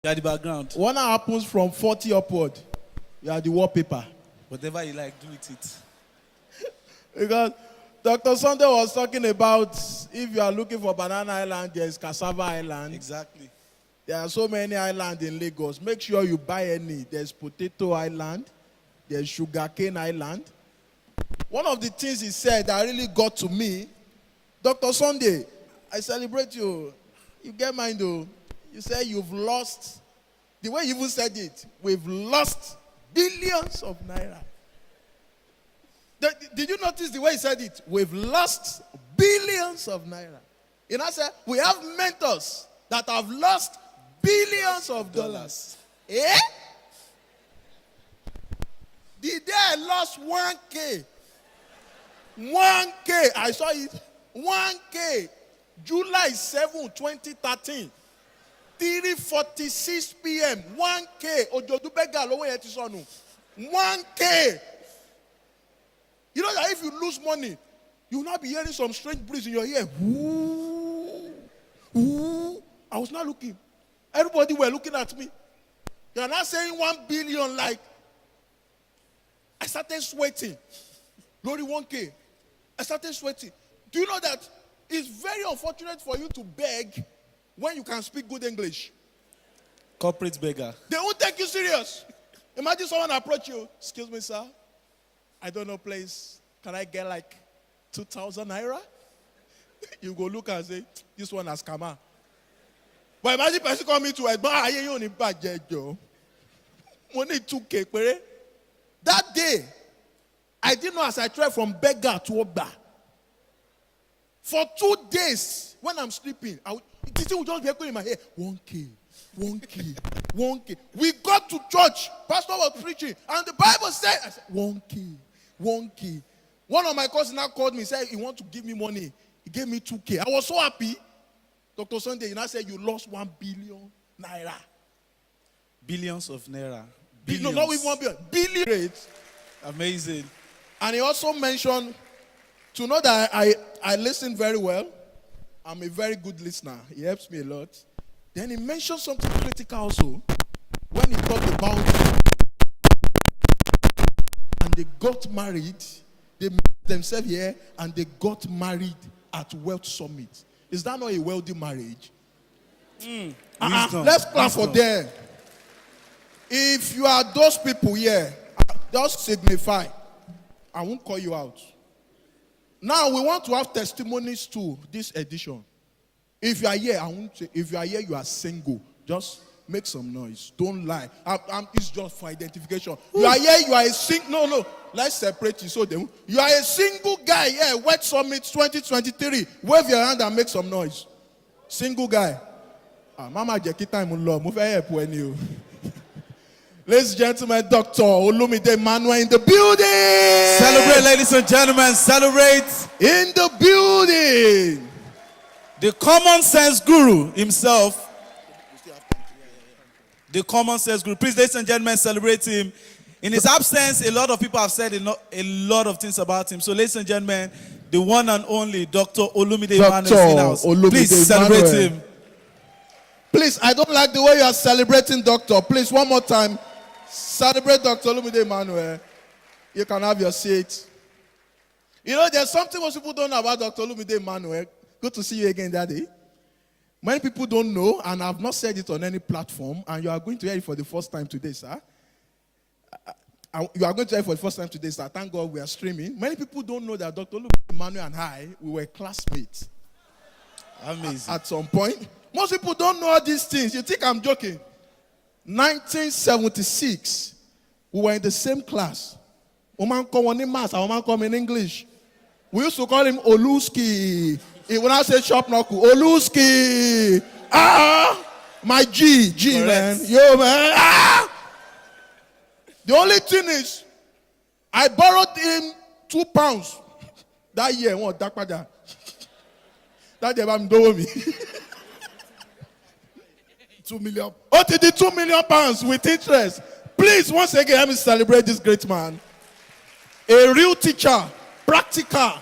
You are the background. What happens from 40 upward? You are the wallpaper. Whatever you like, do with it. Because Dr. Sunday was talking about if you are looking for Banana Island, there is Cassava Island. Exactly. There are so many islands in Lagos. Make sure you buy any. There's Potato Island. There's Sugarcane Island. One of the things he said that really got to me, Dr. Sunday, I celebrate you. You get mine though. You say you've lost, the way you even said it, we've lost billions of naira. Did you notice the way he said it? We've lost billions of naira. You know, I said, we have mentors that have lost billions of dollars. Eh? The day I lost 1K. 1K. I saw it. 1K. July 7, 2013. 3:46 p.m. 1K. Ojodubega lowo yẹn ti sọnù. 1K. You know that if you lose money, you will not be hearing some strange breeze in your ear. Ooh, ooh. I was not looking. Everybody were looking at me. They are not saying 1 billion like. I started sweating. Glory 1K. I started sweating. Do you know that it's very unfortunate for you to beg when you can speak good English? Corporate beggar. They won't take you serious. Imagine someone approach you. Excuse me, sir. I don't know, please. Can I get like 2,000 naira? You go look and say, this one has come out. But imagine person coming to Egba, money 2K. That day, I didn't know as I tried from beggar to Ogba. For 2 days, when I'm sleeping, the thing would just be echoing in my head. 1K, 1K, 1K. We got to church. Pastor was preaching. And the Bible said, I said, 1K, 1K. One of my cousins now called me and said, he want to give me money. He gave me 2K. I was so happy. Dr. Sunday, you now said you lost 1 billion naira. Billions of naira. No, not even 1 billion. Billion. Amazing. And he also mentioned, to know that I listen very well. I'm a very good listener. He helps me a lot. Then he mentioned something critical also. When he talked about and they got married, they met themselves here and they got married at Wealth Summit. Is that not a wealthy marriage? Let's clap for them. If you are those people here, just signify. I won't call you out. Now we want to have testimonies to this edition. If you are here, I won't say, if you are here, you are single. Just make some noise. Don't lie. It's just for identification. You are here, you are a single. No. Let's separate you. So you are a single guy here. Wet Summit 2023. Wave your hand and make some noise. Single guy. Mama Jekita Imunlo. Move help when you. Ladies and gentlemen, Dr. Olumide Emmanuel in the building. Celebrate, ladies and gentlemen. Celebrate. In the building. The common sense guru himself. The common sense guru. Please, ladies and gentlemen, celebrate him. In his absence, a lot of people have said a lot of things about him. So, ladies and gentlemen, the one and only Dr. Olumide Emmanuel is in house. Please celebrate him. Please, I don't like the way you are celebrating Doctor. Please, one more time. Celebrate Dr. Olumide Emmanuel. You can have your seat. You know, there's something most people don't know about Dr. Olumide Emmanuel. Good to see you again, Daddy. Many people don't know, and I've not said it on any platform, and you are going to hear it for the first time today, sir. You are going to hear it for the first time today, sir. Thank God we are streaming. Many people don't know that Dr. Olumide Emmanuel and I, we were classmates. Amazing. At some point. Most people don't know all these things. You think I'm joking? 1976, we were in the same class. Woman call in maths, and woman come in English. We used to call him Oluski. When I say shop knuckle, Oluski. My G, correct. Man. Yo, man. The only thing is, I borrowed him £2 that year. That day, I'm doing me. 2 million. Oh, did the £2 million with interest. Please, once again, let me celebrate this great man. A real teacher, practical,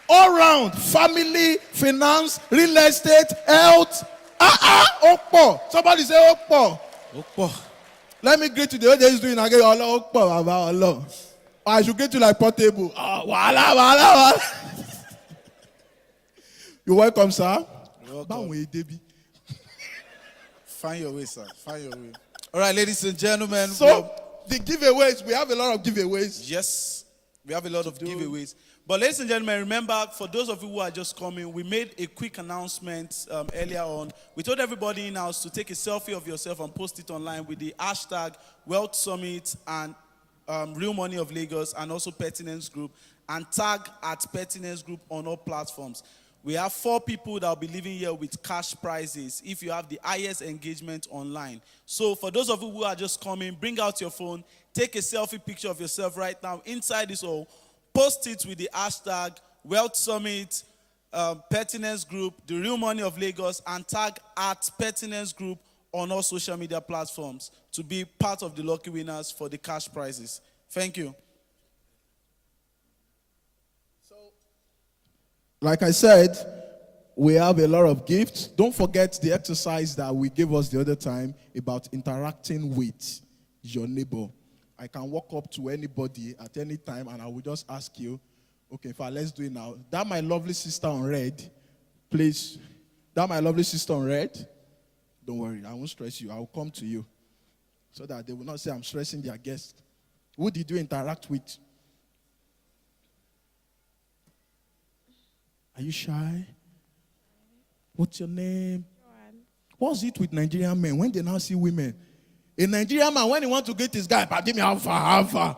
all round, family, finance, real estate, health. Okpo. Somebody say Okpo. Okpo. Let me greet you the way they used to do in again. Allah. I should greet you like Portable. Wala. You're welcome, sir. You're welcome. Find your way, sir. Find your way. All right, ladies and gentlemen. So, the giveaways, we have a lot of giveaways. Yes, we have a lot of giveaways. But ladies and gentlemen, remember, for those of you who are just coming, we made a quick announcement earlier on. We told everybody in-house to take a selfie of yourself and post it online with the hashtag Wealth Summit and Real Money of Lagos and also Pertinence Group, and tag at Pertinence Group on all platforms. We have 4 people that will be leaving here with cash prizes if you have the highest engagement online. So for those of you who are just coming, bring out your phone, take a selfie picture of yourself right now inside this hall, post it with the hashtag Wealth Summit, Pertinence Group, the Real Money of Lagos, and tag at Pertinence Group on all social media platforms to be part of the lucky winners for the cash prizes. Thank you. Like I said, we have a lot of gifts. Don't forget the exercise that we gave us the other time about interacting with your neighbor. I can walk up to anybody at any time and I will just ask you, okay, fine, let's do it now. That my lovely sister on red, please. That my lovely sister on red, don't worry, I won't stress you. I will come to you so that they will not say I'm stressing their guest. Who did you interact with? Are you shy? What's your name? Joanne. What's it with Nigerian men when they now see women? A Nigerian man, when he wants to get his guy, give me how far.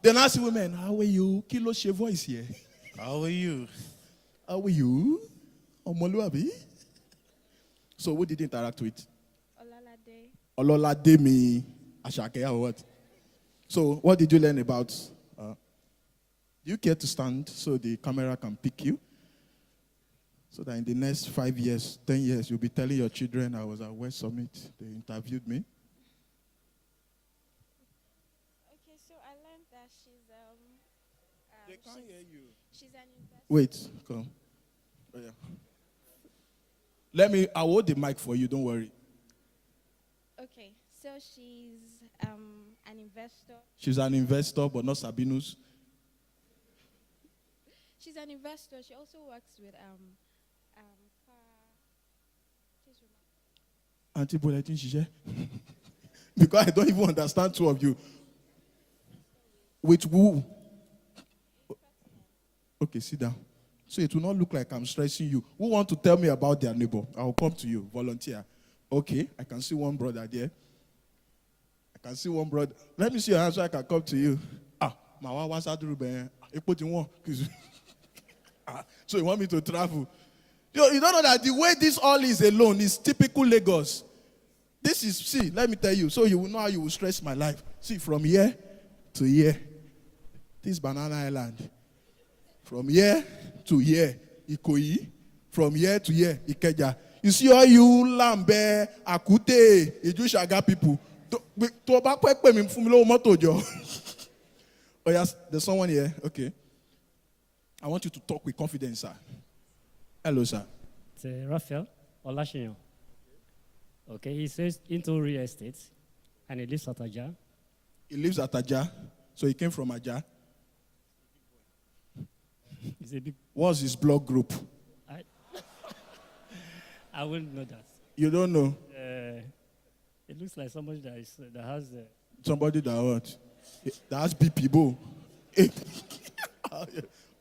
They now see women, how are you? Kilo she voice here. How are you? How are you? Omoluabi. So who did you interact with? Olalade. Ololade me. Ashake or what? So what did you learn about? Do you care to stand so the camera can pick you? So that in the next 5 years, 10 years, you'll be telling your children, I was at West Summit, they interviewed me. Okay, so I learned that she's They can't hear you. She's an investor. Wait, come. Oh, yeah. I hold the mic for you, don't worry. Okay, so she's an investor. She's an investor, but not Sabinus. She's an investor. She also works with Auntie Bulletin Shisha. Because I don't even understand 2 of you. With who? Okay, sit down. So it will not look like I'm stressing you. Who want to tell me about their neighbor? I'll come to you. Volunteer. Okay, I can see one brother there. I can see one brother. Let me see your hand so I can come to you. So you want me to travel? You don't know that the way this all is alone is typical Lagos. This is, see, let me tell you, so you will know how you will stress my life. See, from here to here, this Banana Island. From here to here, Ikoyi. From here to here, Ikeja. You see all you Lambe, Akute, Ijushaga people. Oh yes, there's someone here. Okay. I want you to talk with confidence, sir. Hello, sir. It's Raphael Olashiyan. Okay, he says into real estate, and he lives at Aja. He lives at Aja, so he came from Aja. He's a big. What's his blog group? I wouldn't know that. You don't know? It looks like somebody that has. Somebody that what? That has BP, boo.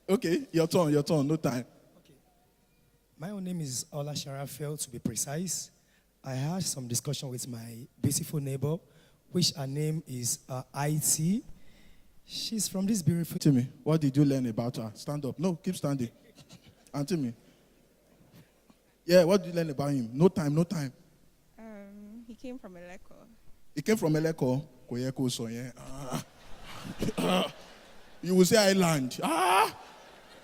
Okay, your turn, no time. Okay. My own name is Ola Sharafel, to be precise. I had some discussion with my beautiful neighbor, which her name is IT. She's from this beautiful... Tell me, what did you learn about her? Stand up. No, keep standing. Answer me. Yeah, what did you learn about him? No time. He came from Eleko. He came from Eleko? Koyeko, so yeah. You will say island.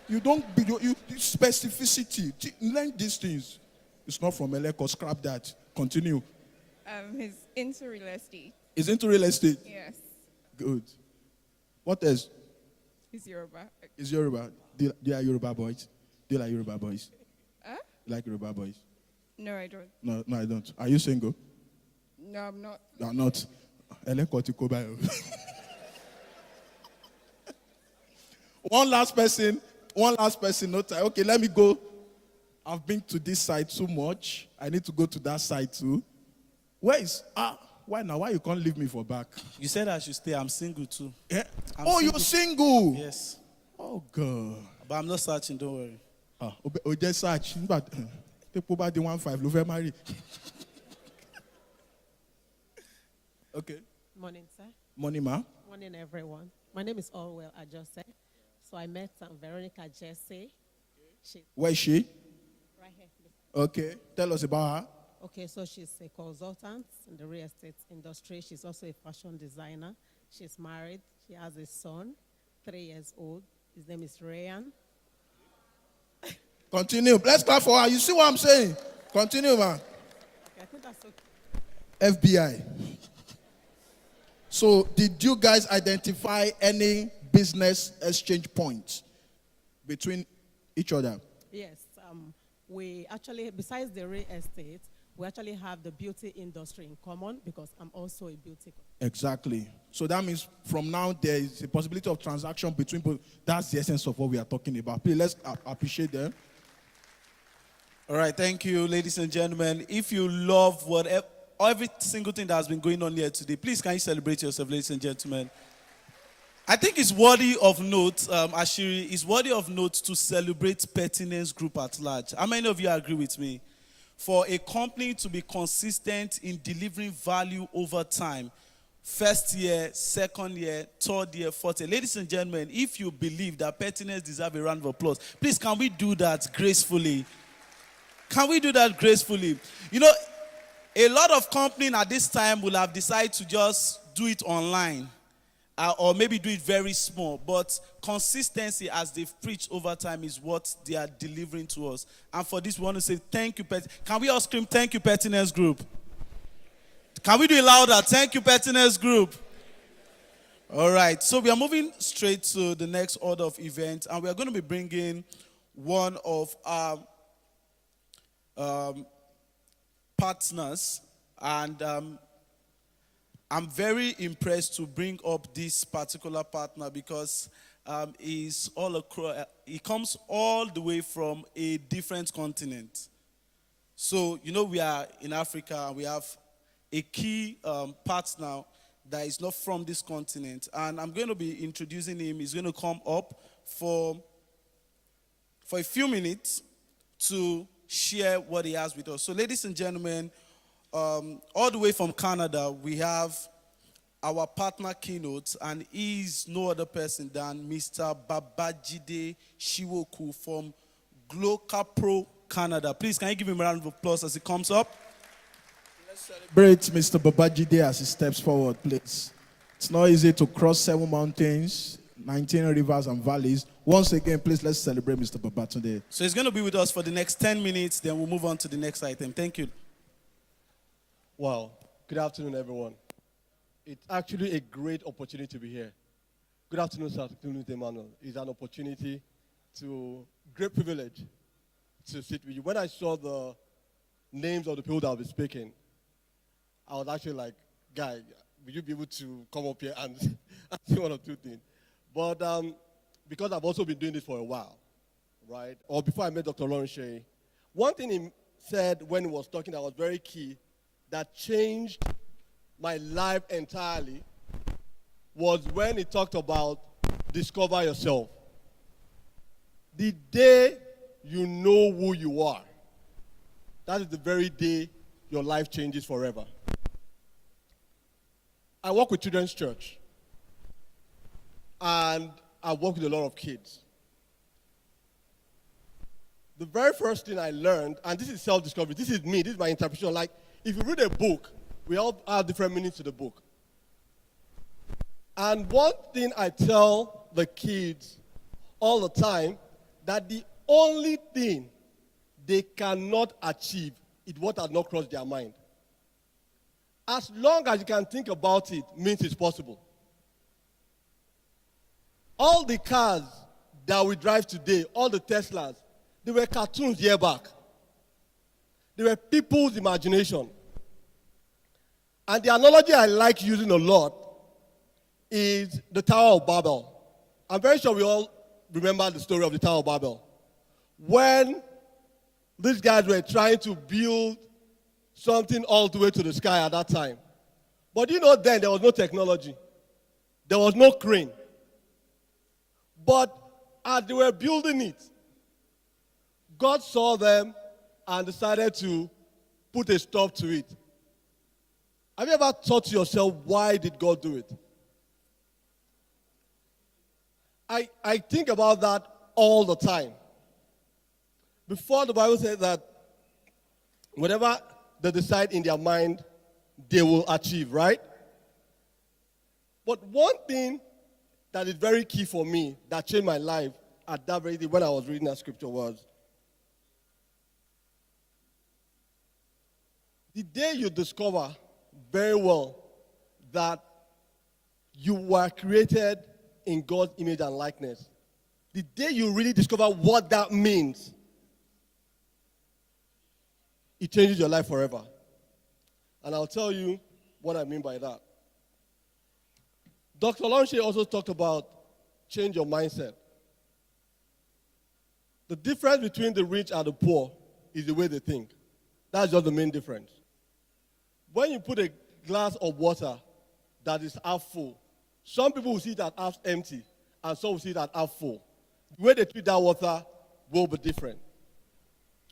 You don't, you specificity. Learn these things. It's not from Eleko, scrap that. Continue. He's into real estate. He's into real estate? Yes. Good. What else? He's Yoruba. He's Yoruba. Do you like Yoruba boys? Do you like Yoruba boys? Huh? You like Yoruba boys? No, I don't. No, I don't. Are you single? No, I'm not. You are not. One last person. No time. Okay, let me go. I've been to this side too much. I need to go to that side too. Why now? Why you can't leave me for back? You said I should stay. I'm single too. Yeah? I'm You're single? Yes. Oh, God. But I'm not searching, don't worry. Just search. But people buy the 1.5, love marry. Okay. Morning, sir. Morning, ma. Morning, everyone. My name is Allwell Ajose. So I met Veronica Jesse. Where is she? Right here. Okay. Tell us about her. Okay, so she's a consultant in the real estate industry. She's also a fashion designer. She's married. She has a son, 3 years old. His name is Ryan. Continue. Let's clap for her. You see what I'm saying? Continue, man. Okay, I think that's okay. FBI. So, did you guys identify any business exchange points between each other? Yes. We actually, besides the real estate, we actually have the beauty industry in common because I'm also a beauty. Exactly. So that means from now there is a possibility of transaction between both. That's the essence of what we are talking about. Please, let's appreciate them. All right, thank you, ladies and gentlemen. If you love every single thing that has been going on here today, please can you celebrate yourself, ladies and gentlemen? I think it's worthy of note, Ashiri, it's worthy of note to celebrate Pertinence Group at large. How many of you agree with me? For a company to be consistent in delivering value over time, first year, second year, third year, fourth year. Ladies and gentlemen, if you believe that Pertinence deserves a round of applause, please can we do that gracefully? Can we do that gracefully? You know, a lot of companies at this time will have decided to just do it online. Or maybe do it very small, but consistency as they've preached over time is what they are delivering to us. And for this, we want to say thank you, Can we all scream, thank you, Pertinence Group? Can we do it louder? Thank you, Pertinence Group. All right, so we are moving straight to the next order of events, and we are going to be bringing one of our partners, and I'm very impressed to bring up this particular partner because he's all across, he comes all the way from a different continent. So, you know, we are in Africa and we have a key partner that is not from this continent. And I'm going to be introducing him. He's going to come up for a few minutes to share what he has with us. So, ladies and gentlemen, all the way from Canada, we have our partner Keynote, and he's no other person than Mr. Babajide Shiwoku from Gloca Pro Canada. Please, can you give him a round of applause as he comes up? Let's celebrate Mr. Babajide as he steps forward, please. It's not easy to cross 7 mountains, 19 rivers and valleys. Once again, please, let's celebrate Mr. Babajide. So he's going to be with us for the next 10 minutes, then we'll move on to the next item. Thank you. Wow. Good afternoon, everyone. It's actually a great opportunity to be here. Good afternoon, sir. Good afternoon, Emmanuel. It's an opportunity great privilege to sit with you. When I saw the names of the people that will be speaking, I was actually like, guy, will you be able to come up here and say one or two things? But because I've also been doing this for a while, right? Or before I met Dr. Lauren Shea, one thing he said when he was talking that was very key, that changed my life entirely, was when he talked about discover yourself. The day you know who you are, that is the very day your life changes forever. I work with Children's Church, and I work with a lot of kids. The very first thing I learned, and this is self-discovery, this is me, this is my interpretation, like, if you read a book, we all have different meanings to the book. And one thing I tell the kids all the time, that the only thing they cannot achieve is what has not crossed their mind. As long as you can think about it, means it's possible. All the cars that we drive today, all the Teslas, they were cartoons year back. They were people's imagination. And the analogy I like using a lot is the Tower of Babel. I'm very sure we all remember the story of the Tower of Babel. When these guys were trying to build something all the way to the sky at that time. But you know, then there was no technology. There was no crane. But as they were building it, God saw them and decided to put a stop to it. Have you ever thought to yourself, why did God do it? I think about that all the time. Before, the Bible says that whatever they decide in their mind, they will achieve, right? But one thing that is very key for me that changed my life at that very day when I was reading that scripture was the day you discover very well that you were created in God's image and likeness, the day you really discover what that means, it changes your life forever. And I'll tell you what I mean by that. Dr. Lonshay also talked about change your mindset. The difference between the rich and the poor is the way they think. That's just the main difference. When you put a glass of water that is half full, some people will see it as half empty, and some will see it as half full. The way they treat that water will be different.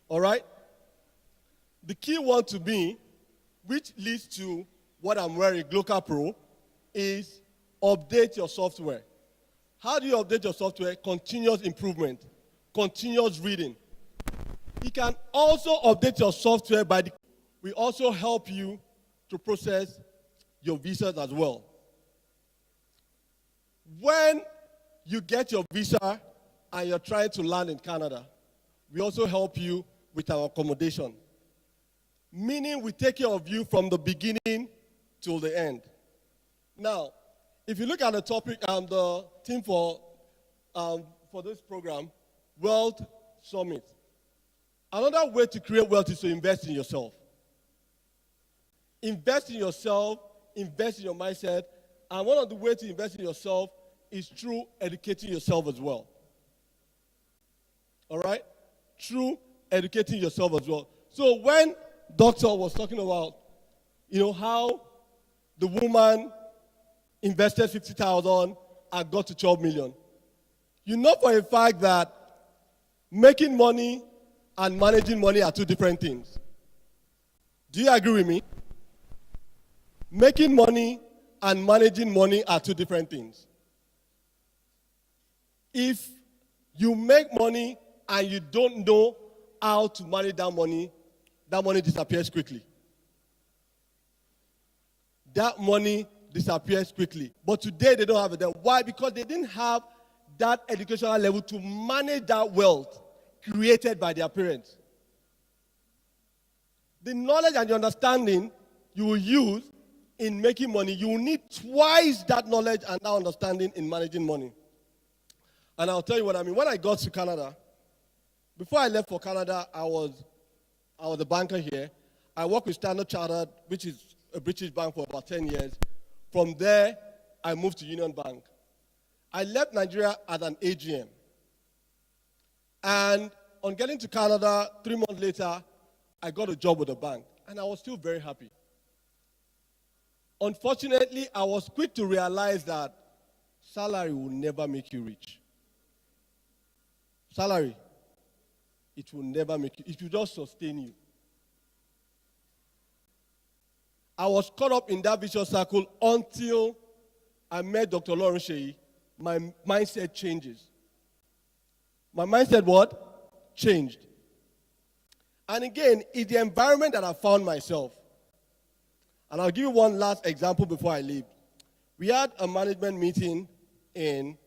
All right? The key one to me, which leads to what I'm wearing, Glocal Pro, is update your software. How do you update your software? Continuous improvement, continuous reading. You can also update your software we also help you to process your visas as well. When you get your visa and you're trying to land in Canada, we also help you with our accommodation. Meaning we take care of you from the beginning till the end. Now, if you look at the topic and the theme for this program, Wealth Summit. Another way to create wealth is to invest in yourself. Invest in yourself, invest in your mindset, and one of the ways to invest in yourself is through educating yourself as well. All right? Through educating yourself as well. So when Doctor was talking about, how the woman invested 50,000 and got to 12 million. You know for a fact that making money and managing money are two different things. Do you agree with me? Making money and managing money are two different things. If you make money and you don't know how to manage that money disappears quickly. That money disappears quickly. But today they don't have it. Why? Because they didn't have that educational level to manage that wealth created by their parents. The knowledge and the understanding you will use in making money, you will need twice that knowledge and that understanding in managing money. And I'll tell you what I mean. When I got to Canada, before I left for Canada, I was a banker here. I worked with Standard Chartered, which is a British bank, for about 10 years. From there, I moved to Union Bank. I left Nigeria at an AGM. And on getting to Canada, 3 months later, I got a job with a bank. And I was still very happy. Unfortunately, I was quick to realize that salary will never make you rich. Salary, it will never make you. It will just sustain you. I was caught up in that vicious circle until I met Dr. Lonshay. My mindset changes. My mindset what? Changed. And again, it's the environment that I found myself. And I'll give you one last example before I leave. We had a management meeting in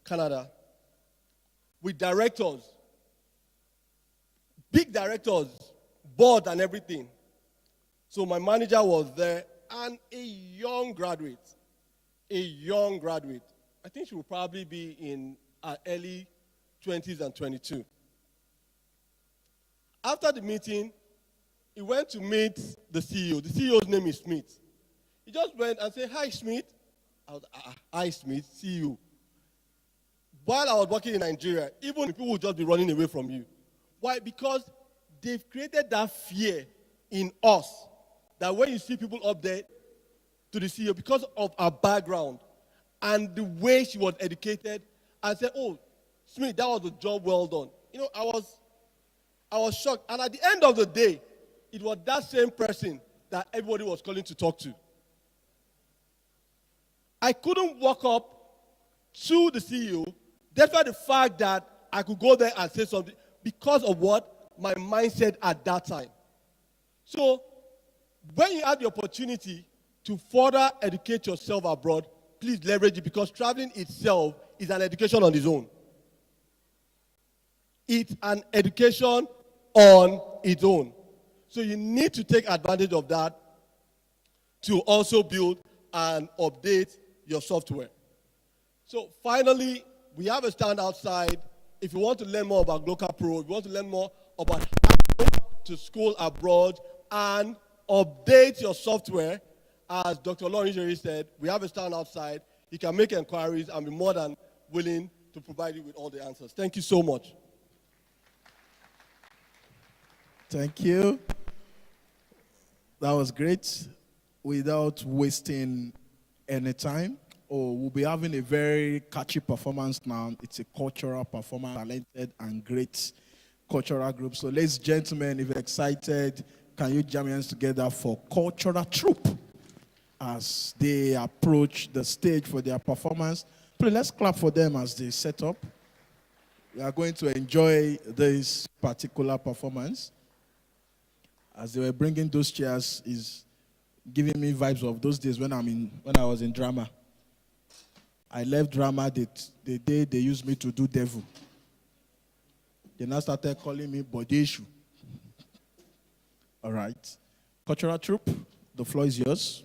Canada with directors, big directors, board and everything. So my manager was there and a young graduate. I think she will probably be in her early 20s and 22. After the meeting, he went to meet the CEO. The CEO's name is Smith. He just went and said, "Hi, Smith." I was, "Hi, Smith, see you." While I was working in Nigeria, even people would just be running away from you. Why? Because they've created that fear in us that when you see people up there to the CEO, because of our background and the way she was educated, I said, "Oh, Smith, that was a job well done." You know, I was shocked. And at the end of the day, it was that same person that everybody was calling to talk to. I couldn't walk up to the CEO, despite the fact that I could go there and say something, because of what? My mindset at that time. So, when you have the opportunity to further educate yourself abroad, please leverage it, because traveling itself is an education on its own. It's an education on its own. So you need to take advantage of that to also build and update your software. So finally, we have a stand outside. If you want to learn more about Global Pro, if you want to learn more about how to school abroad and update your software, as Dr. Lauren Jerry said, we have a stand outside. You can make inquiries and be more than willing to provide you with all the answers. Thank you so much. Thank you. That was great. Without wasting any time, we'll be having a very catchy performance now. It's a cultural performance, talented and great cultural group. So ladies and gentlemen, if you're excited, can you jam your hands together for Cultural Troupe as they approach the stage for their performance? Please, let's clap for them as they set up. We are going to enjoy this particular performance. As they were bringing those chairs, is giving me vibes of those days when I was in drama. I left drama the day they used me to do devil. They now started calling me Bodeshu. All right. Cultural Troupe, the floor is yours.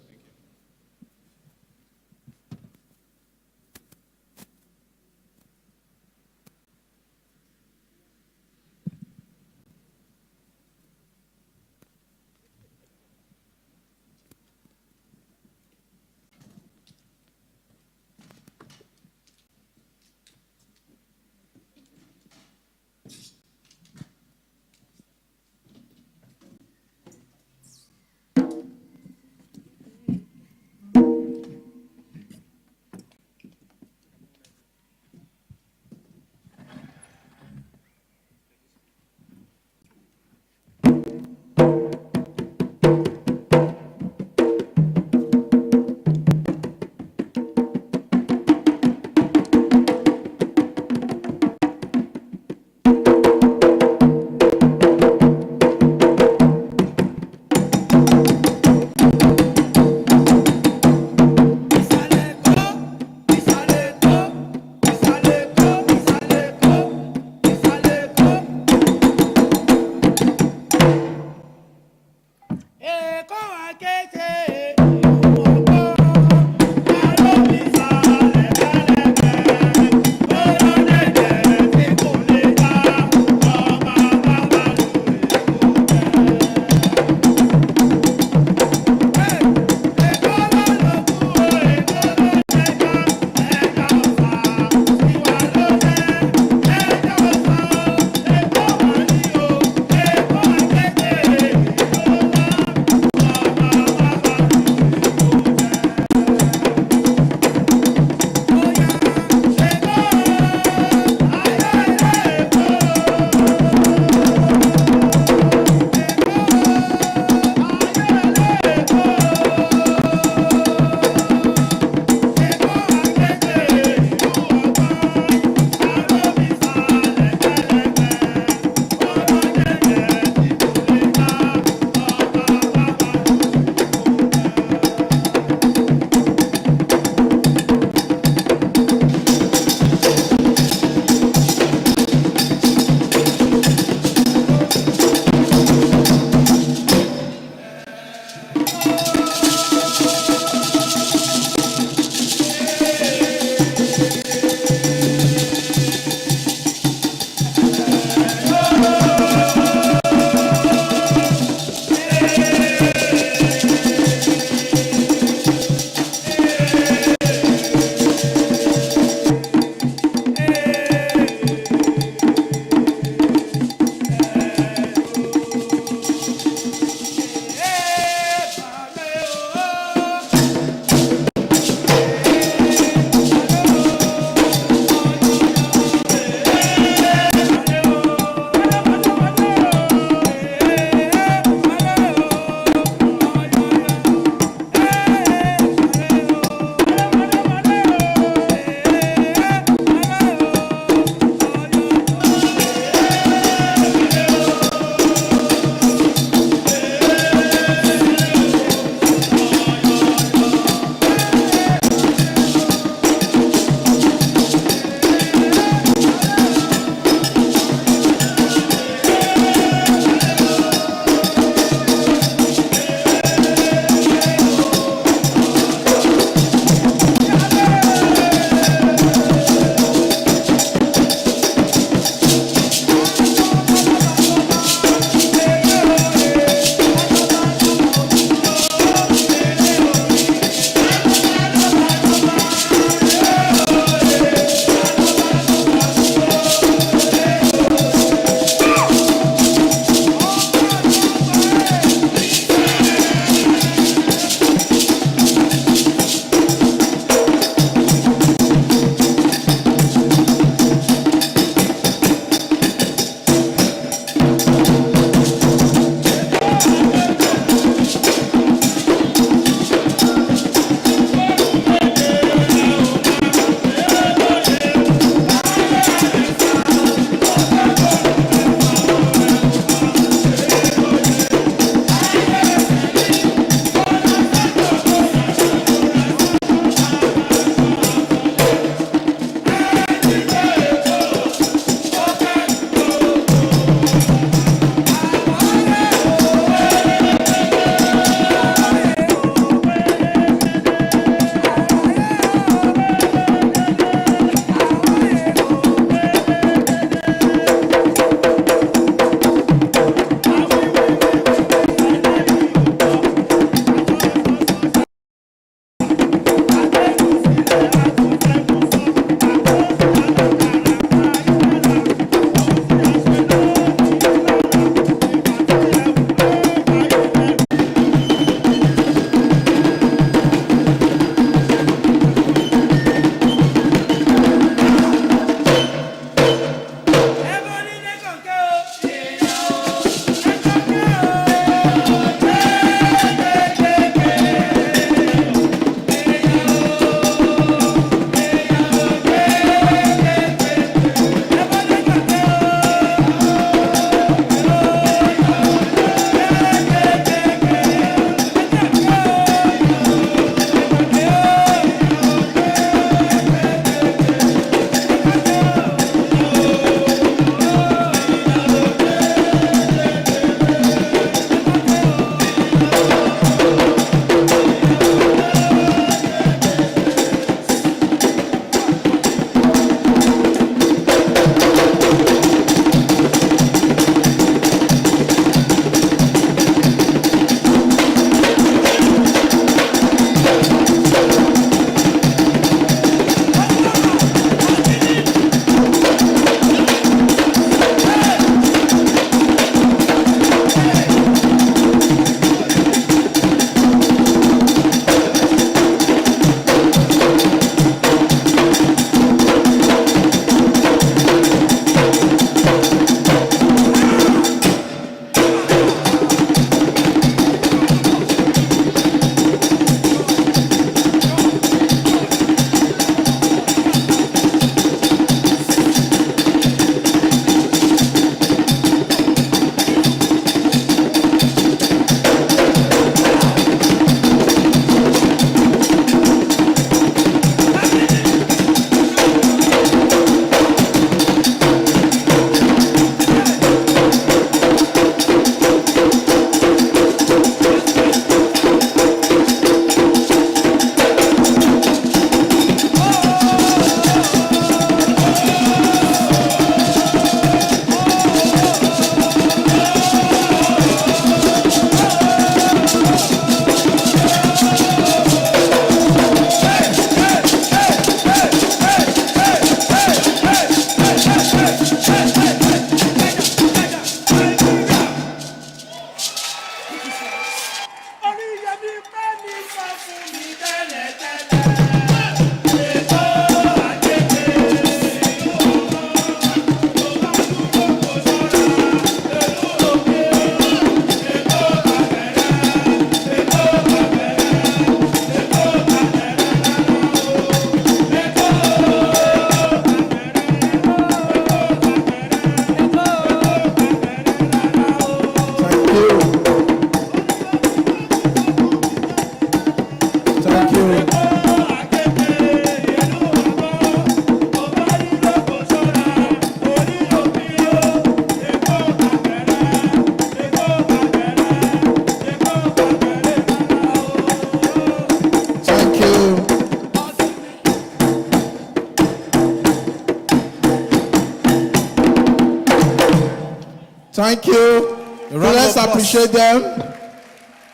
Thank you. A round Let's of applause. appreciate them.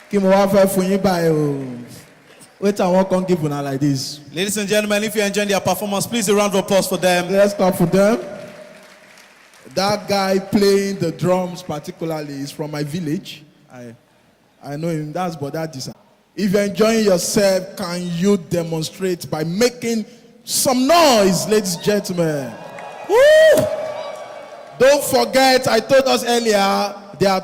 Kí mo wá fẹ́ fún yín báyìí o. Wait, I won't give una like this. Ladies and gentlemen, if you're enjoying their performance, please a round of applause for them. Let's clap for them. That guy playing the drums particularly is from my village. I know him. That's Brother Disa. If you're enjoying yourself, can you demonstrate by making some noise, ladies and gentlemen? Woo! Don't forget, I told us earlier, there are